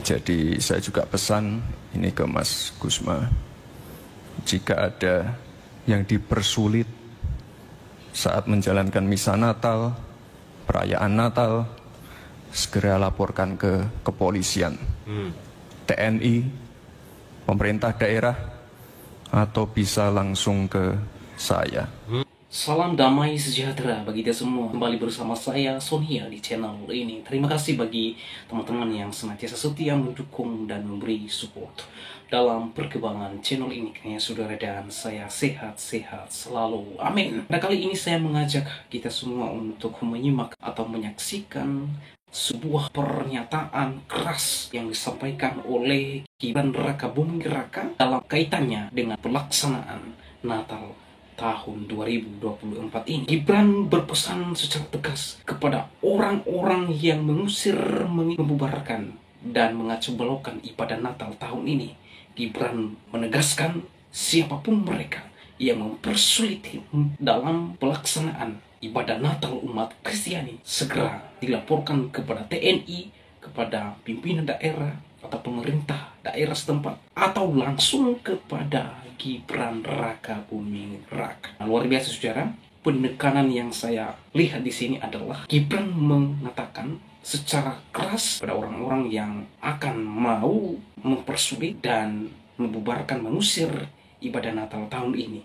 Jadi saya juga pesan ini ke Mas Gusma, jika ada yang dipersulit saat menjalankan misa Natal, perayaan Natal, segera laporkan ke kepolisian, TNI, pemerintah daerah, atau bisa langsung ke saya. Salam damai sejahtera bagi kita semua. Kembali bersama saya Sonia di channel ini. Terima kasih bagi teman-teman yang senantiasa setia mendukung dan memberi support dalam perkembangan channel ini. Kayaknya saudara dan saya sehat-sehat selalu. Amin. Pada kali ini saya mengajak kita semua untuk menyimak atau menyaksikan sebuah pernyataan keras yang disampaikan oleh Gibran Rakabuming Raka dalam kaitannya dengan pelaksanaan Natal tahun 2024 ini. Gibran berpesan secara tegas kepada orang-orang yang mengusir, membubarkan, dan mengacau balaukan ibadah Natal tahun ini. Gibran menegaskan siapapun mereka yang mempersulit dalam pelaksanaan ibadah Natal umat Kristiani segera dilaporkan kepada TNI, kepada pimpinan daerah atau pemerintah daerah setempat, atau langsung kepada Gibran Rakabuming Raka. Nah, luar biasa saudara, penekanan yang saya lihat di sini adalah Gibran mengatakan secara keras pada orang-orang yang akan mau mempersulit dan membubarkan, mengusir ibadah Natal tahun ini,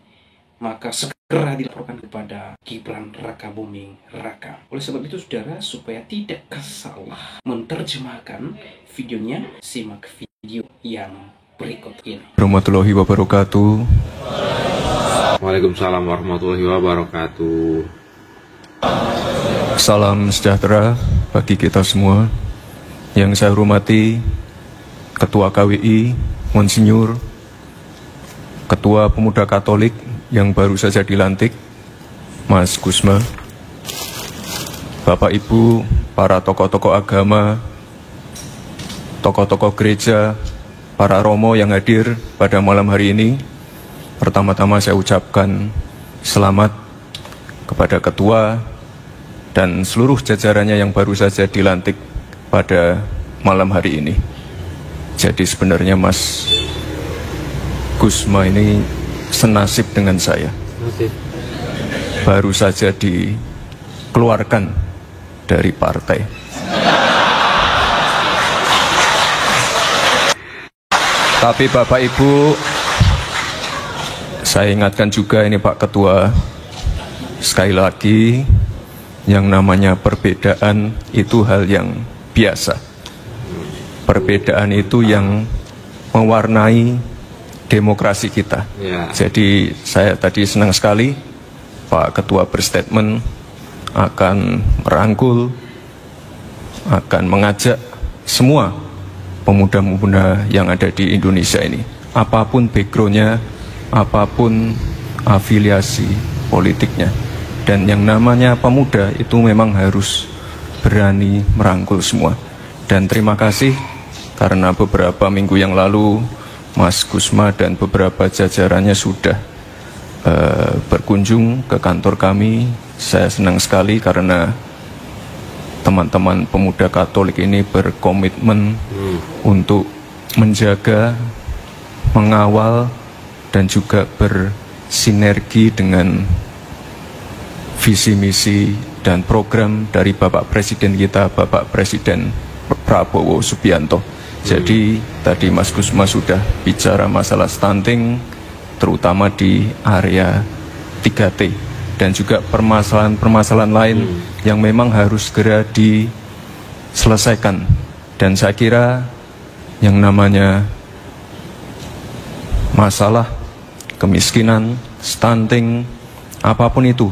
maka segera dilaporkan kepada Gibran Rakabuming Raka. Oleh sebab itu saudara, supaya tidak salah menerjemahkan videonya, simak video yang berikut ini. Warahmatullahi wabarakatuh. Waalaikumsalam warahmatullahi wabarakatuh. Salam sejahtera bagi kita semua. Yang saya hormati Ketua KWI, Monsinyur, Ketua Pemuda Katolik yang baru saja dilantik, Mas Gusma, Bapak Ibu, para tokoh-tokoh agama, tokoh-tokoh gereja, para romo yang hadir pada malam hari ini. Pertama-tama saya ucapkan selamat kepada Ketua dan seluruh jajarannya yang baru saja dilantik pada malam hari ini. Jadi sebenarnya Mas Gusma ini senasib dengan saya. Baru saja dikeluarkan dari partai. Tapi Bapak Ibu, saya ingatkan juga ini Pak Ketua, sekali lagi yang namanya perbedaan itu hal yang biasa. Perbedaan itu yang mewarnai demokrasi kita. Jadi saya tadi senang sekali Pak Ketua berstatement akan merangkul, akan mengajak semua pemuda-pemuda yang ada di Indonesia ini, apapun backgroundnya, apapun afiliasi politiknya. Dan yang namanya pemuda itu memang harus berani merangkul semua. Dan terima kasih karena beberapa minggu yang lalu Mas Gusma dan beberapa jajarannya sudah berkunjung ke kantor kami. Saya senang sekali karena teman-teman pemuda Katolik ini berkomitmen untuk menjaga, mengawal, dan juga bersinergi dengan visi misi dan program dari Bapak Presiden kita, Bapak Presiden Prabowo Subianto. Jadi tadi Mas Gusma sudah bicara masalah stunting, terutama di area 3T. Dan juga permasalahan-permasalahan lain yang memang harus segera diselesaikan. Dan saya kira yang namanya masalah kemiskinan, stunting, apapun itu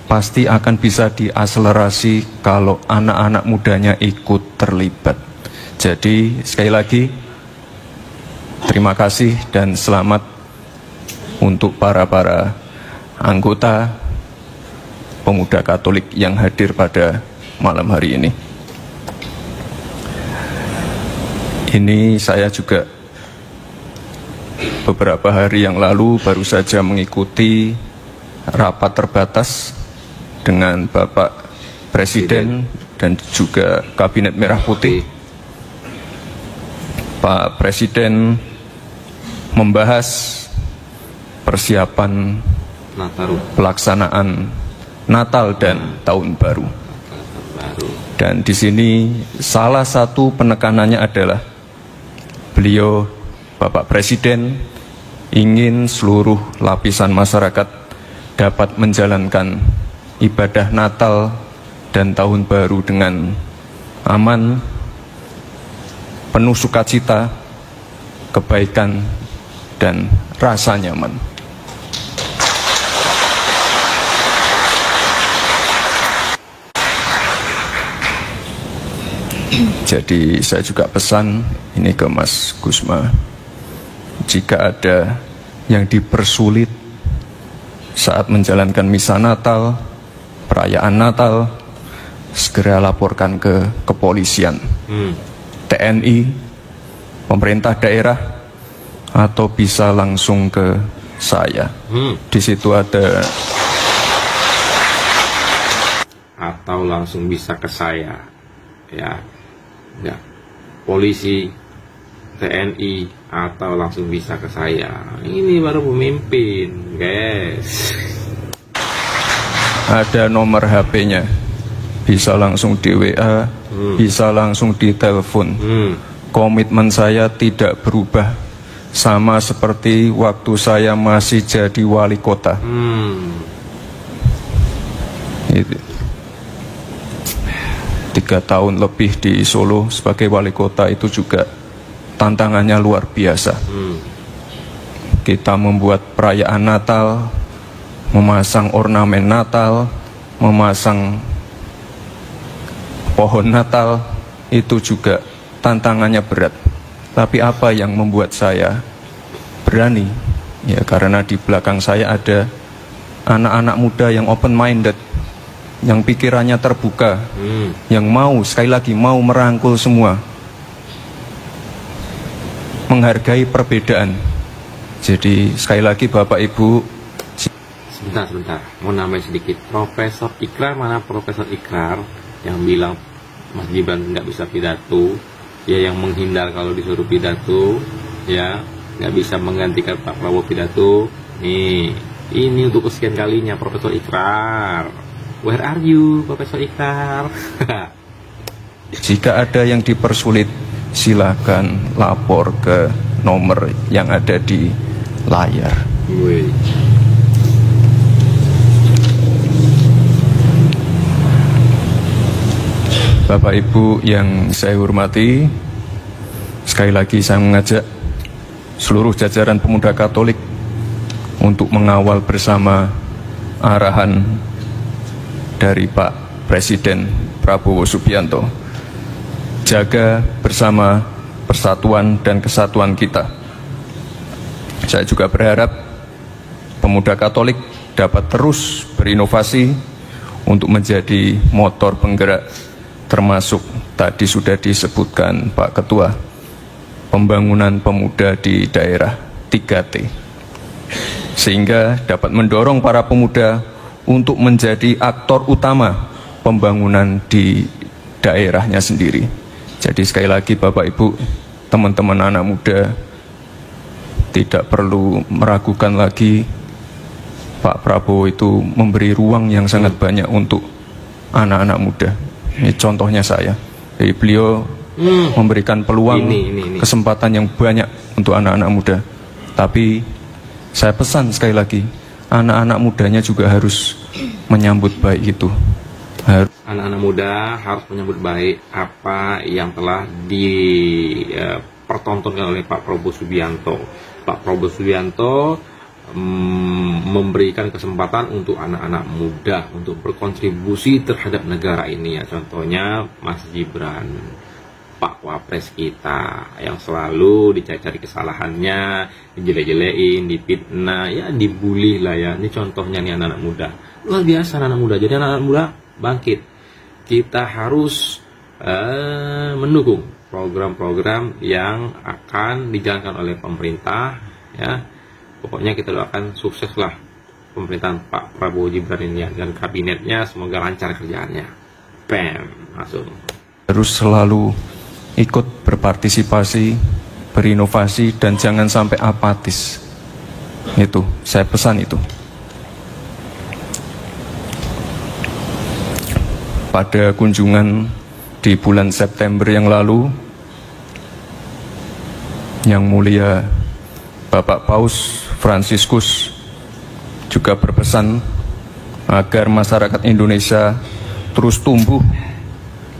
pasti akan bisa diakselerasi kalau anak-anak mudanya ikut terlibat. Jadi sekali lagi terima kasih dan selamat untuk para anggota pemuda Katolik yang hadir pada malam hari ini. Ini saya juga beberapa hari yang lalu baru saja mengikuti rapat terbatas dengan Bapak Presiden dan juga Kabinet Merah Putih Pak Presiden membahas persiapan pelaksanaan Natal dan Tahun Baru. Dan di sini salah satu penekanannya adalah beliau, Bapak Presiden, ingin seluruh lapisan masyarakat dapat menjalankan ibadah Natal dan Tahun Baru dengan aman, penuh sukacita, kebaikan, dan rasa nyaman. Jadi saya juga pesan ini ke Mas Gusma, jika ada yang dipersulit saat menjalankan misa Natal, perayaan Natal, segera laporkan ke kepolisian, TNI, pemerintah daerah, atau bisa langsung ke saya. Di situ ada, atau langsung bisa ke saya, ya, polisi, TNI, atau langsung bisa ke saya. Ini baru pemimpin, guys. ada nomor HP-nya, bisa langsung di WA, bisa langsung di telepon. Komitmen saya tidak berubah, sama seperti waktu saya masih jadi wali kota. Itu 3 tahun lebih di Solo sebagai wali kota itu juga tantangannya luar biasa. Kita membuat perayaan Natal, memasang ornamen Natal, memasang pohon Natal, itu juga tantangannya berat. Tapi apa yang membuat saya berani? Ya karena di belakang saya ada anak-anak muda yang open minded, yang pikirannya terbuka, yang mau, sekali lagi, mau merangkul semua, menghargai perbedaan. Jadi sekali lagi Bapak Ibu, sebentar, mau nambahin sedikit. Profesor Ikrar, mana Profesor Ikrar yang bilang Mas Gibran nggak bisa pidato, ya, yang menghindar kalau disuruh pidato, ya, nggak bisa menggantikan Pak Prabowo pidato. Nih, ini untuk kesekian kalinya Profesor Ikrar. Where are you, Profesor Ikrar? jika ada yang dipersulit, silakan lapor ke nomor yang ada di layar. Bapak Ibu yang saya hormati, sekali lagi saya mengajak seluruh jajaran pemuda Katolik untuk mengawal bersama arahan dari Pak Presiden Prabowo Subianto. Jaga bersama persatuan dan kesatuan kita. Saya juga berharap pemuda Katolik dapat terus berinovasi untuk menjadi motor penggerak, termasuk tadi sudah disebutkan Pak Ketua, pembangunan pemuda di daerah 3T, sehingga dapat mendorong para pemuda untuk menjadi aktor utama pembangunan di daerahnya sendiri. Jadi sekali lagi Bapak Ibu, teman-teman anak muda, tidak perlu meragukan lagi, Pak Prabowo itu memberi ruang yang sangat banyak untuk anak-anak muda. Ini contohnya saya. Jadi beliau memberikan peluang, kesempatan yang banyak untuk anak-anak muda. Tapi saya pesan sekali lagi, anak-anak mudanya juga harus menyambut baik itu. Anak-anak muda harus menyambut baik apa yang telah dipertontonkan oleh Pak Prabowo Subianto. Pak Prabowo Subianto memberikan kesempatan untuk anak-anak muda untuk berkontribusi terhadap negara ini, ya. Contohnya Mas Gibran, Pak Wapres kita, yang selalu dicari kesalahannya, dijelek-jelekin, dipitnah, ya dibully lah, ya. Ini contohnya nih anak-anak muda. Luar biasa anak-anak muda. Jadi anak-anak muda bangkit. Kita harus mendukung program-program yang akan dijalankan oleh pemerintah, ya. Pokoknya kita doakan sukseslah pemerintahan Pak Prabowo Gibran ini, ya, dan kabinetnya, semoga lancar kerjaannya. Langsung. Terus selalu ikut berpartisipasi berinovasi, dan jangan sampai apatis. Itu, saya pesan itu. Pada kunjungan di bulan September yang lalu, Yang Mulia Bapak Paus Fransiskus juga berpesan agar masyarakat Indonesia terus tumbuh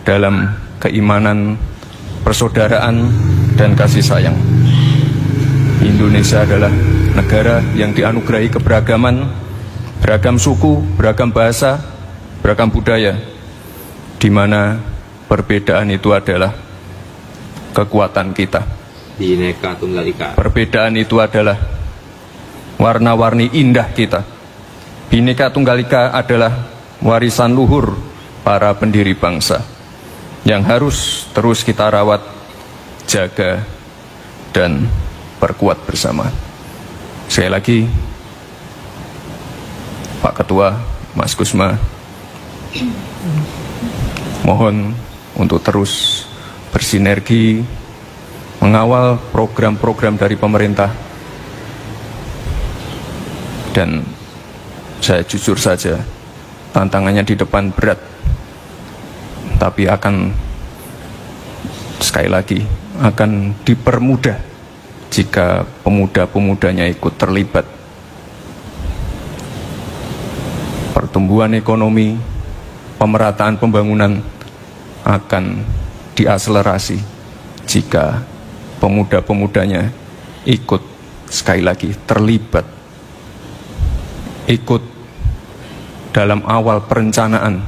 dalam keimanan, persaudaraan, dan kasih sayang. Indonesia adalah negara yang dianugerahi keberagaman, beragam suku, beragam bahasa, beragam budaya, di mana perbedaan itu adalah kekuatan kita. Bhinneka Tunggal Ika. Perbedaan itu adalah warna-warni indah kita. Bhinneka Tunggal Ika adalah warisan luhur para pendiri bangsa yang harus terus kita rawat, jaga, dan perkuat bersama. Sekali lagi, Pak Ketua, Mas Kusma, mohon untuk terus bersinergi mengawal program-program dari pemerintah. Dan saya jujur saja, tantangannya di depan berat, tapi akan, sekali lagi, akan dipermudah jika pemuda-pemudanya ikut terlibat. Pertumbuhan ekonomi, pemerataan pembangunan akan diakselerasi jika pemuda-pemudanya ikut, sekali lagi, terlibat, ikut dalam awal perencanaan,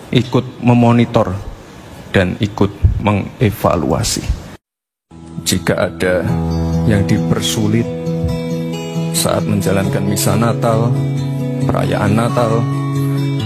ikut memonitor, dan ikut mengevaluasi. Jika ada yang dipersulit saat menjalankan misa Natal, perayaan Natal,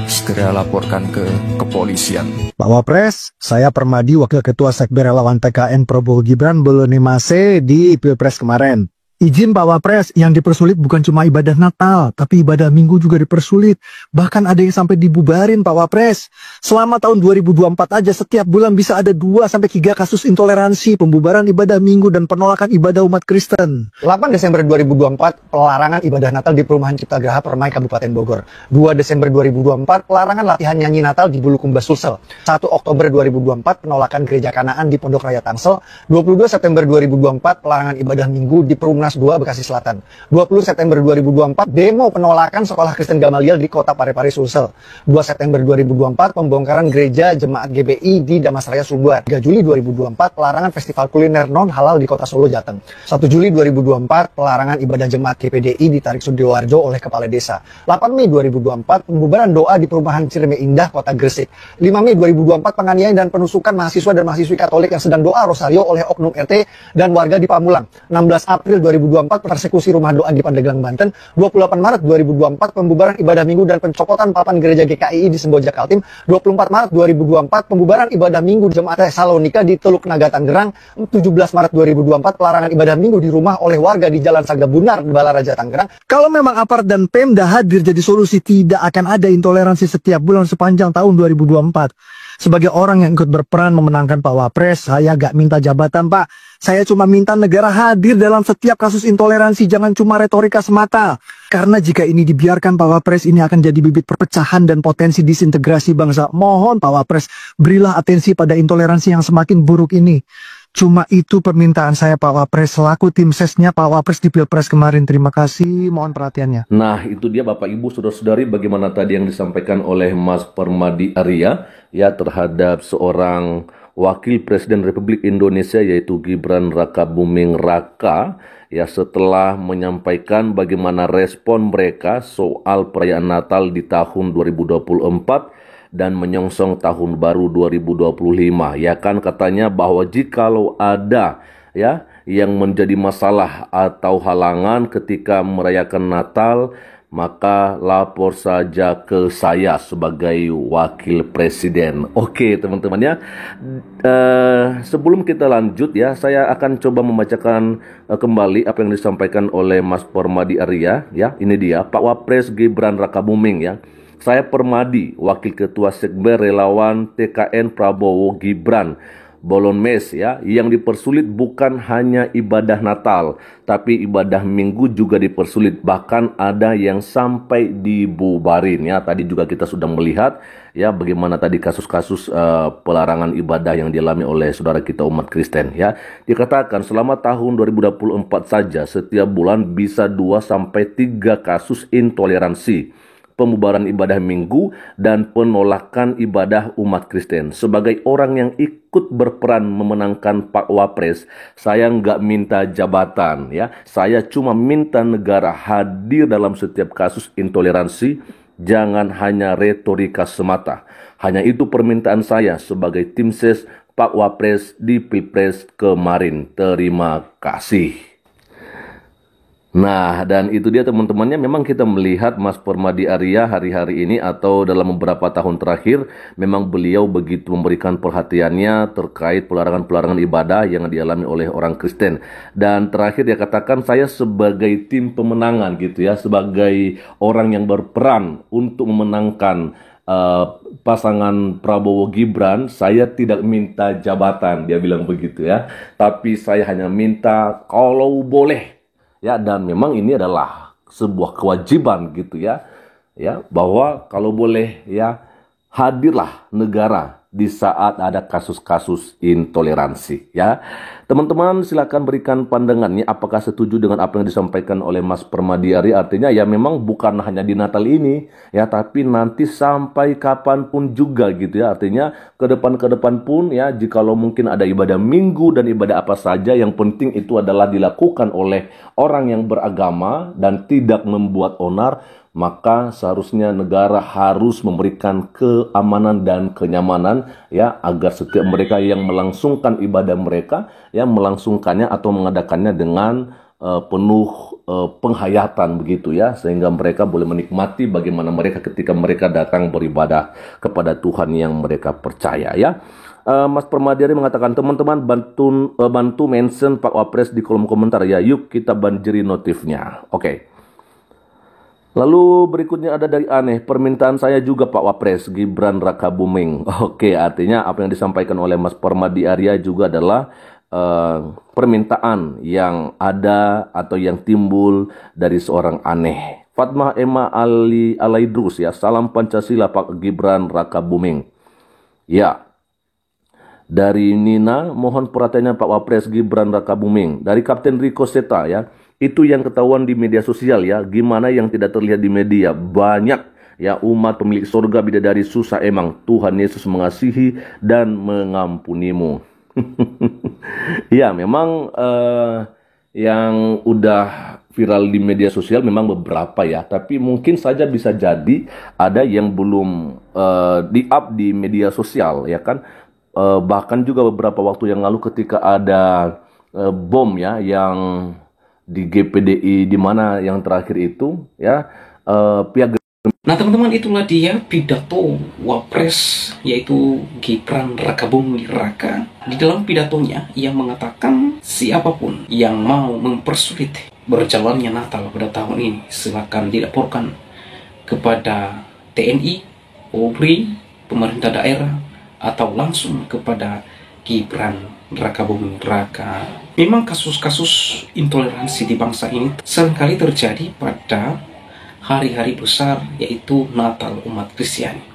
segera laporkan ke kepolisian. Pak Wapres, saya Permadi, Wakil Ketua Sekber Relawan TKN Prabowo Gibran Belonimase di Pilpres kemarin. Izin Pak Wapres, yang dipersulit bukan cuma ibadah Natal, tapi ibadah Minggu juga dipersulit. Bahkan ada yang sampai dibubarin Pak Wapres. Selama tahun 2024 aja setiap bulan bisa ada 2-3 kasus intoleransi, pembubaran ibadah Minggu, dan penolakan ibadah umat Kristen. 8 Desember 2024, pelarangan ibadah Natal di Perumahan Cipta Graha Permai Kabupaten Bogor. 2 Desember 2024, pelarangan latihan nyanyi Natal di Bulukumba Sulsel. 1 Oktober 2024, penolakan Gereja Kanaan di Pondok Raya Tangsel. 22 September 2024, pelarangan ibadah Minggu di Perumnas 2 Bekasi Selatan. 20 September 2024, demo penolakan Sekolah Kristen Gamaliel di Kota Parepare Sulsel. 2 September 2024, pembongkaran gereja Jemaat GBI di Damasraya Sumbar. 3 Juli 2024, pelarangan festival kuliner non halal di Kota Solo, Jateng. 1 Juli 2024, pelarangan ibadah Jemaat GPDI di Tarik Sudiwarjo oleh Kepala Desa. 8 Mei 2024, pembubaran doa di Perumahan Cireme Indah, Kota Gresik. 5 Mei 2024, penganiayaan dan penusukan mahasiswa dan mahasiswi Katolik yang sedang doa rosario oleh oknum RT dan warga di Pamulang. 16 April 2024, persekusi rumah doa di Pandeglang, Banten. 28 Maret 2024, pembubaran ibadah Minggu dan pencopotan papan gereja GKI di Semboja, Kaltim. 24 Maret 2024, pembubaran ibadah Minggu Jemaat Tesalonika di Teluk Naga, Tangerang. 17 Maret 2024, pelarangan ibadah Minggu di rumah oleh warga di Jalan Sagabunar, Balaraja, Tangerang. Kalau memang aparat dan Pemda hadir jadi solusi, tidak akan ada intoleransi setiap bulan sepanjang tahun 2024. Sebagai orang yang ikut berperan memenangkan Pak Wapres, saya gak minta jabatan Pak. Saya cuma minta negara hadir dalam setiap kasus intoleransi, jangan cuma retorika semata. Karena jika ini dibiarkan Pak Wapres, ini akan jadi bibit perpecahan dan potensi disintegrasi bangsa. Mohon Pak Wapres, berilah atensi pada intoleransi yang semakin buruk ini. Cuma itu permintaan saya Pak Wapres, selaku tim sesnya Pak Wapres di Pilpres kemarin. Terima kasih, mohon perhatiannya. Nah, itu dia Bapak Ibu Saudara-saudari, bagaimana tadi yang disampaikan oleh Mas Permadi Arya ya terhadap seorang Wakil Presiden Republik Indonesia yaitu Gibran Rakabuming Raka ya, setelah menyampaikan bagaimana respon mereka soal perayaan Natal di tahun 2024 dan menyongsong tahun baru 2025. Ya kan, katanya bahwa jikalau ada ya yang menjadi masalah atau halangan ketika merayakan Natal, maka lapor saja ke saya sebagai wakil presiden. Oke teman-teman ya, sebelum kita lanjut ya, saya akan coba membacakan kembali apa yang disampaikan oleh Mas Permadi Arya ya. Ini dia Pak Wapres Gibran Rakabuming ya. Saya Permadi, Wakil Ketua Sekber Relawan TKN Prabowo Gibran Bolognese ya, yang dipersulit bukan hanya ibadah Natal, tapi ibadah Minggu juga dipersulit, bahkan ada yang sampai dibubarin ya. Tadi juga kita sudah melihat ya bagaimana tadi kasus-kasus pelarangan ibadah yang dialami oleh saudara kita umat Kristen ya. Dikatakan selama tahun 2024 saja setiap bulan bisa 2 sampai 3 kasus intoleransi, pembubaran ibadah Minggu, dan penolakan ibadah umat Kristen. Sebagai orang yang ikut berperan memenangkan Pak Wapres, saya nggak minta jabatan ya, saya cuma minta negara hadir dalam setiap kasus intoleransi, jangan hanya retorika semata. Hanya itu permintaan saya sebagai tim ses Pak Wapres di Pilpres kemarin. Terima kasih. Nah, dan itu dia teman-temannya, memang kita melihat Mas Permadi Arya hari-hari ini atau dalam beberapa tahun terakhir, memang beliau begitu memberikan perhatiannya terkait pelarangan-pelarangan ibadah yang dialami oleh orang Kristen. Dan terakhir dia katakan, saya sebagai tim pemenangan gitu ya, sebagai orang yang berperan untuk memenangkan pasangan Prabowo Gibran, saya tidak minta jabatan, dia bilang begitu ya. Tapi saya hanya minta kalau boleh ya, dan memang ini adalah sebuah kewajiban gitu ya, bahwa kalau boleh ya hadirlah negara di saat ada kasus-kasus intoleransi ya. Teman-teman silakan berikan pandangannya, apakah setuju dengan apa yang disampaikan oleh Mas Permadi Arya? Artinya ya memang bukan hanya di Natal ini ya, tapi nanti sampai kapanpun juga gitu ya. Artinya ke depan pun ya, jikalau mungkin ada ibadah Minggu dan ibadah apa saja, yang penting itu adalah dilakukan oleh orang yang beragama dan tidak membuat onar, maka seharusnya negara harus memberikan keamanan dan kenyamanan ya, agar setiap mereka yang melangsungkan ibadah mereka ya melangsungkannya atau mengadakannya dengan penuh penghayatan begitu ya, sehingga mereka boleh menikmati bagaimana mereka ketika mereka datang beribadah kepada Tuhan yang mereka percaya ya. Mas Permadi Arya mengatakan, teman-teman bantu mention Pak Wapres di kolom komentar ya, yuk kita banjiri notifnya. Oke. Lalu berikutnya ada dari Aneh, permintaan saya juga Pak Wapres Gibran Rakabuming. Oke, artinya apa yang disampaikan oleh Mas Permadi Arya juga adalah permintaan yang ada atau yang timbul dari seorang Aneh. Fatmah Emma Alaidrus ya, salam Pancasila Pak Gibran Rakabuming. Ya. Dari Nina, mohon perhatiannya Pak Wapres Gibran Rakabuming. Dari Kapten Rico Seta ya, itu yang ketahuan di media sosial ya, gimana yang tidak terlihat di media. Banyak ya umat pemilik surga bidadari susah emang, Tuhan Yesus mengasihi dan mengampunimu. Ya memang yang udah viral di media sosial memang beberapa ya, tapi mungkin saja bisa jadi ada yang belum di-up di media sosial ya kan. Bahkan juga beberapa waktu yang lalu ketika ada bom ya yang di GPDI di mana yang terakhir itu ya pihak. Nah teman-teman, itulah dia pidato Wapres yaitu Gibran Rakabuming Raka. Di dalam pidatonya ia mengatakan siapapun yang mau mempersulit berjalannya Natal pada tahun ini silakan dilaporkan kepada TNI, Polri, pemerintah daerah, atau langsung kepada Gibran Rakabuming Raka. Memang kasus-kasus intoleransi di bangsa ini seringkali terjadi pada hari-hari besar yaitu Natal umat Kristiani.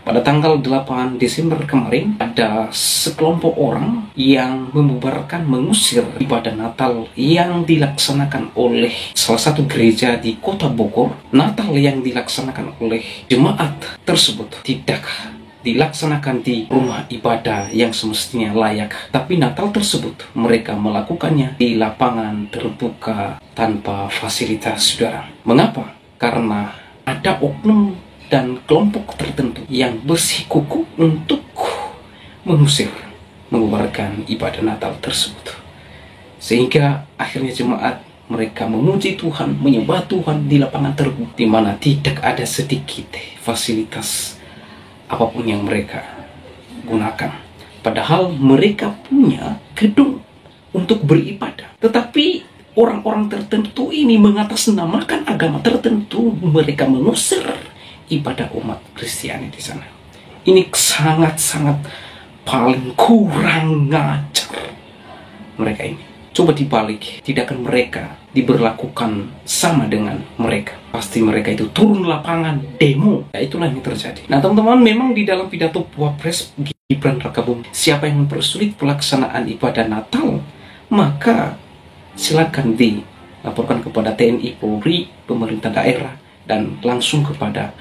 Pada tanggal 8 Desember kemarin ada sekelompok orang yang membubarkan, mengusir ibadah Natal yang dilaksanakan oleh salah satu gereja di Kota Bogor. Natal yang dilaksanakan oleh jemaat tersebut tidak dilaksanakan di rumah ibadah yang semestinya layak, tapi Natal tersebut mereka melakukannya di lapangan terbuka tanpa fasilitas, saudara. Mengapa? Karena ada oknum dan kelompok tertentu yang bersikukuh untuk mengusir, membubarkan ibadah Natal tersebut, sehingga akhirnya jemaat mereka memuji Tuhan, menyembah Tuhan di lapangan terbuka, di mana tidak ada sedikit fasilitas apapun yang mereka gunakan. Padahal mereka punya gedung untuk beribadah. Tetapi orang-orang tertentu ini mengatasnamakan agama tertentu, mereka mengusir ibadah umat Kristiani di sana. Ini sangat-sangat paling kurang ngajar mereka ini. Coba dibalik, tidak akan mereka diberlakukan sama dengan mereka. Pasti mereka itu turun lapangan, demo. Ya, itulah yang terjadi. Nah teman-teman, memang di dalam pidato Wapres Gibran Rakabuming, siapa yang mempersulit pelaksanaan ibadah Natal, maka silakan dilaporkan kepada TNI, Polri, pemerintah daerah, dan langsung kepada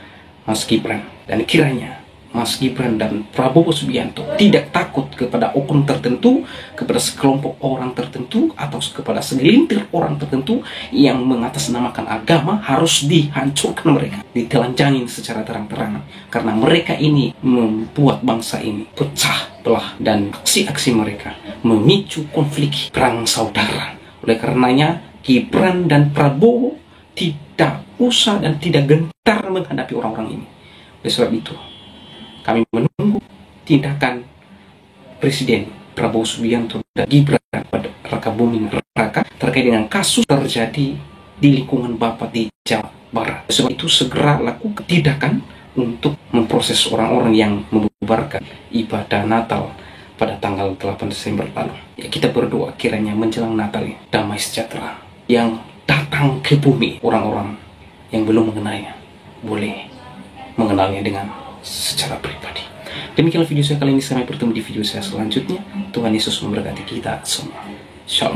Mas Gibran. Dan kiranya Mas Gibran dan Prabowo Subianto tidak takut kepada oknum tertentu, kepada sekelompok orang tertentu, atau kepada segelintir orang tertentu yang mengatasnamakan agama, harus dihancurkan mereka, ditelanjangin secara terang-terangan. Karena mereka ini membuat bangsa ini pecah belah, dan aksi-aksi mereka memicu konflik perang saudara. Oleh karenanya, Gibran dan Prabowo tidak usah dan tidak gentar menghadapi orang-orang ini. Oleh sebab itu, kami menunggu tindakan Presiden Prabowo Subianto dan Gibran Rakabuming Raka terkait dengan kasus terjadi di lingkungan Bapak di Jawa Barat. Sebab itu segera lakukan tindakan untuk memproses orang-orang yang membubarkan ibadah Natal pada tanggal 8 Desember lalu. Ya, kita berdoa kiranya menjelang Natal damai sejahtera yang datang ke bumi, orang-orang yang belum mengenalnya boleh mengenalnya dengan secara pribadi. Demikianlah video saya kali ini, sampai bertemu di video saya selanjutnya. Tuhan Yesus memberkati kita semua. Shalom.